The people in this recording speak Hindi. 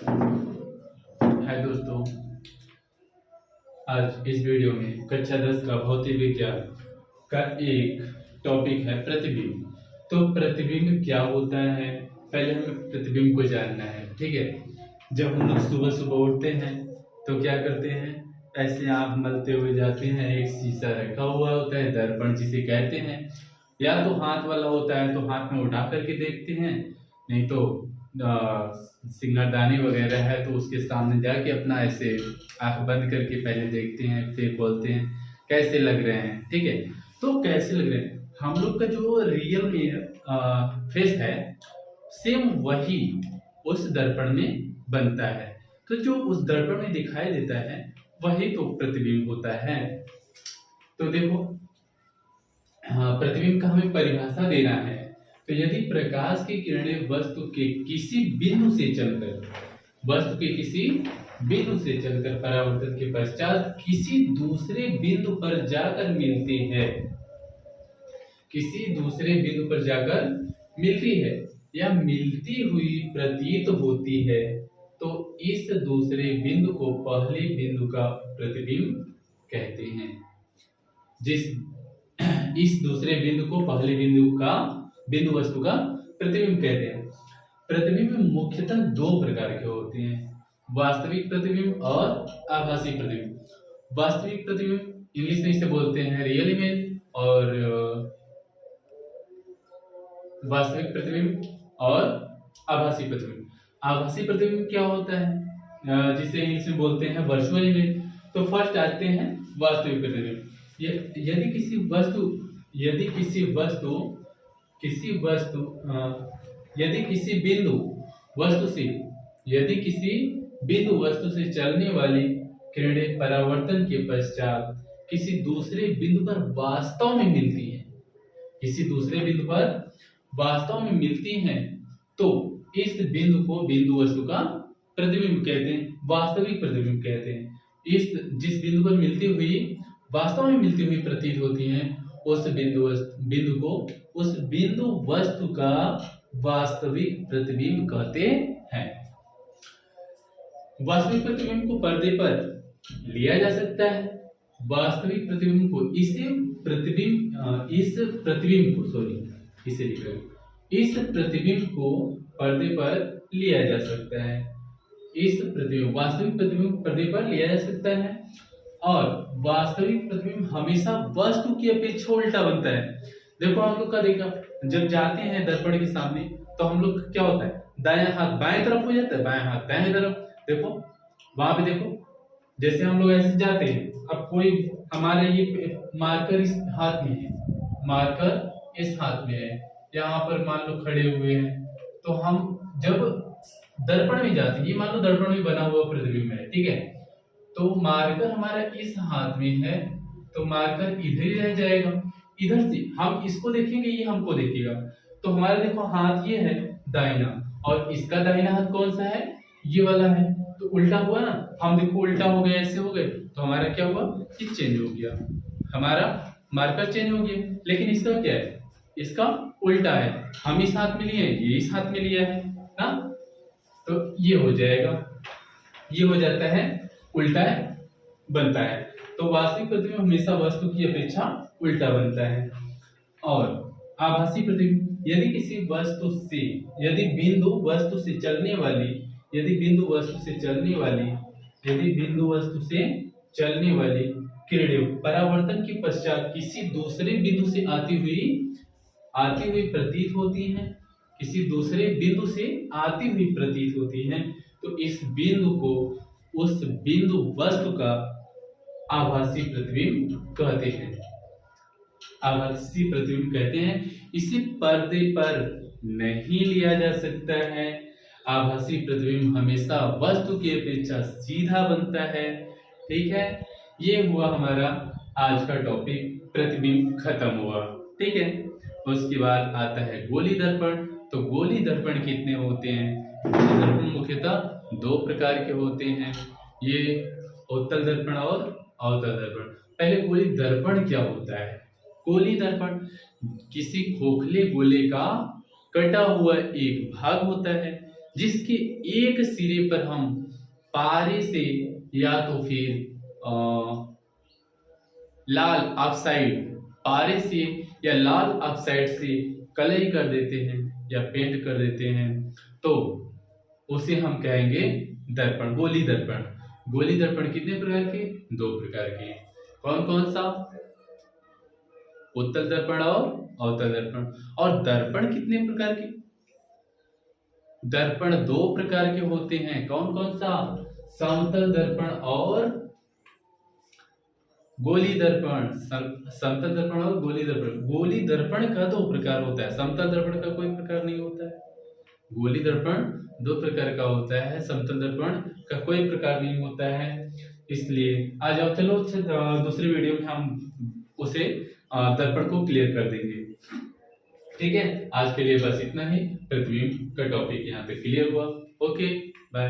हाय दोस्तों, आज इस वीडियो में कक्षा 10 का भौतिक विज्ञान का एक टॉपिक है प्रतिबिंब। तो प्रतिबिंब क्या होता है, पहले हमें प्रतिबिंब को जानना है। ठीक है, जब हम लोग सुबह सुबह उठते हैं तो क्या करते हैं, ऐसे आंख मलते हुए जाते हैं। एक शीशा रखा हुआ होता है, दर्पण जिसे कहते हैं, या तो हाथ वाला होता है तो हाथ में उठा करके देखते हैं, नहीं तो सिंगारदानी वगैरह है तो उसके सामने जाके अपना ऐसे आंख बंद करके पहले देखते हैं, फिर बोलते हैं कैसे लग रहे हैं। ठीक है, तो कैसे लग रहे हैं, हम लोग का जो रियल में फेस है सेम वही उस दर्पण में बनता है। तो जो उस दर्पण में दिखाई देता है वही तो प्रतिबिंब होता है। तो देखो, प्रतिबिंब का हमें परिभाषा देना है। तो यदि प्रकाश की किरणें वस्तु के किसी बिंदु से चलकर परावर्तन के पश्चात किसी दूसरे बिंदु पर जाकर मिलती है या मिलती हुई प्रतीत होती है, तो इस दूसरे बिंदु को पहले बिंदु का प्रतिबिंब कहते हैं। इस दूसरे बिंदु को पहले बिंदु वस्तु का प्रतिबिंब कहते हैं। प्रतिबिंब मुख्यतः दो प्रकार के होते हैं, वास्तविक प्रतिबिंब और आभासी प्रतिबिंब। वास्तविक प्रतिबिंब इंग्लिश में इसे बोलते हैं रियल इमेज, और वास्तविक प्रतिबिंब और आभासी प्रतिबिंब। आभासी प्रतिबिंब क्या होता है, जिसे इंग्लिश में बोलते हैं वर्चुअल इमेज। तो फर्स्ट आते हैं वास्तविक प्रतिबिंब। यदि किसी बिंदु वस्तु से चलने वाली किरणें परावर्तन के पश्चात किसी दूसरे बिंदु पर वास्तव में मिलती हैं, तो इस बिंदु को बिंदु वस्तु का प्रतिबिंब कहते हैं, वास्तविक प्रतिबिंब कहते हैं। जिस बिंदु पर वास्तव में मिलती हुई प्रतीत होती हैं, उस बिंदु को उस बिंदु वस्तु का वास्तविक प्रतिबिंब कहते हैं। वास्तविक प्रतिबिंब को पर्दे पर लिया जा सकता है। वास्तविक प्रतिबिंब को इस प्रतिबिंब को पर्दे पर लिया जा सकता है। वास्तविक प्रतिबिंब पर्दे पर लिया जा सकता है, और वास्तविक प्रतिबिंब हमेशा वस्तु की अपेक्षा उल्टा बनता है। देखो, हम लोग का देखा, जब जाते हैं दर्पण के सामने तो हम लोग क्या होता है, दायां हाथ बाएं तरफ हो जाता है, बाएं हाथ दाएं तरफ। देखो वहां पे, देखो जैसे हम लोग ऐसे जाते हैं, अब कोई हमारे ये मार्कर इस हाथ में है, मार्कर इस हाथ में है, यहाँ पर मान लो खड़े हुए हैं, तो हम जब दर्पण में जाते हैं, ये मान लो दर्पण में बना हुआ प्रतिबिंब है, ठीक है, तो मार्कर हमारा इस हाथ में है, तो मार्कर इधर ही रह जाएगा। इधर से हम इसको देखेंगे, ये हमको देखेगा, तो हमारा देखो हाथ ये है दाहिना, और इसका दाहिना हाथ कौन सा है, ये वाला है, तो उल्टा हुआ ना। हम देखो उल्टा हो गया, ऐसे हो गए, तो हमारा क्या हुआ, ये चेंज हो गया, हमारा मार्कर चेंज हो गया। लेकिन इसका क्या है, इसका उल्टा है, हम इस हाथ में लिए, ये इस हाथ में लिया है ना, तो ये हो जाएगा, ये हो जाता है, उल्टा बनता है। तो वास्तविक प्रतिबिंब हमेशा वस्तु की अपेक्षा उल्टा बनता है। और आभासी प्रतिबिंब, यदि बिंदु वस्तु से चलने वाली किरणें परावर्तन के पश्चात किसी दूसरे बिंदु से आती हुई प्रतीत होती हैं, तो इस बिंदु को उस बिंदु वस्तु का आभासी प्रतिबिंब कहते हैं। इसे पर्दे पर नहीं लिया जा सकता है। आभासी प्रतिबिंब हमेशा वस्तु की अपेक्षा सीधा बनता है। ठीक है, ये हुआ हमारा आज का टॉपिक, प्रतिबिंब खत्म हुआ। ठीक है, उसके बाद आता है गोली दर्पण। तो गोली दर्पण कितने होते हैं? गोली दर्पण मुख्यतः दो प्रकार के होते हैं, ये उत्तल दर्पण और अवतल दर्पण। पहले गोली दर्पण क्या होता है? गोली दर्पण किसी खोखले गोले का कटा हुआ एक भाग होता है जिसके एक सिरे पर हम पारे से या तो फिर लाल ऑक्साइड पारे से या लाल ऑक्साइड से कलर कर देते हैं या पेंट कर देते हैं, तो उसे हम कहेंगे दर्पण, गोली दर्पण। गोली दर्पण कितने प्रकार के? 2 प्रकार के। कौन कौन सा? उत्तल दर्पण और अवतल दर्पण। और दर्पण कितने प्रकार के? दर्पण 2 प्रकार के होते हैं। कौन कौन सा? समतल दर्पण और गोली दर्पण। समतल दर्पण और गोली दर्पण। गोली दर्पण का 2 प्रकार होता है, समतल दर्पण का कोई प्रकार नहीं होता है। गोली दर्पण 2 प्रकार का होता है, समतल दर्पण का कोई प्रकार नहीं होता है। इसलिए आ जाओ, चलो दूसरी वीडियो में हम उसे दर्पण को क्लियर कर देंगे। ठीक है, आज के लिए बस इतना ही। प्रतिबिंब का टॉपिक यहाँ पे क्लियर हुआ। Okay, bye.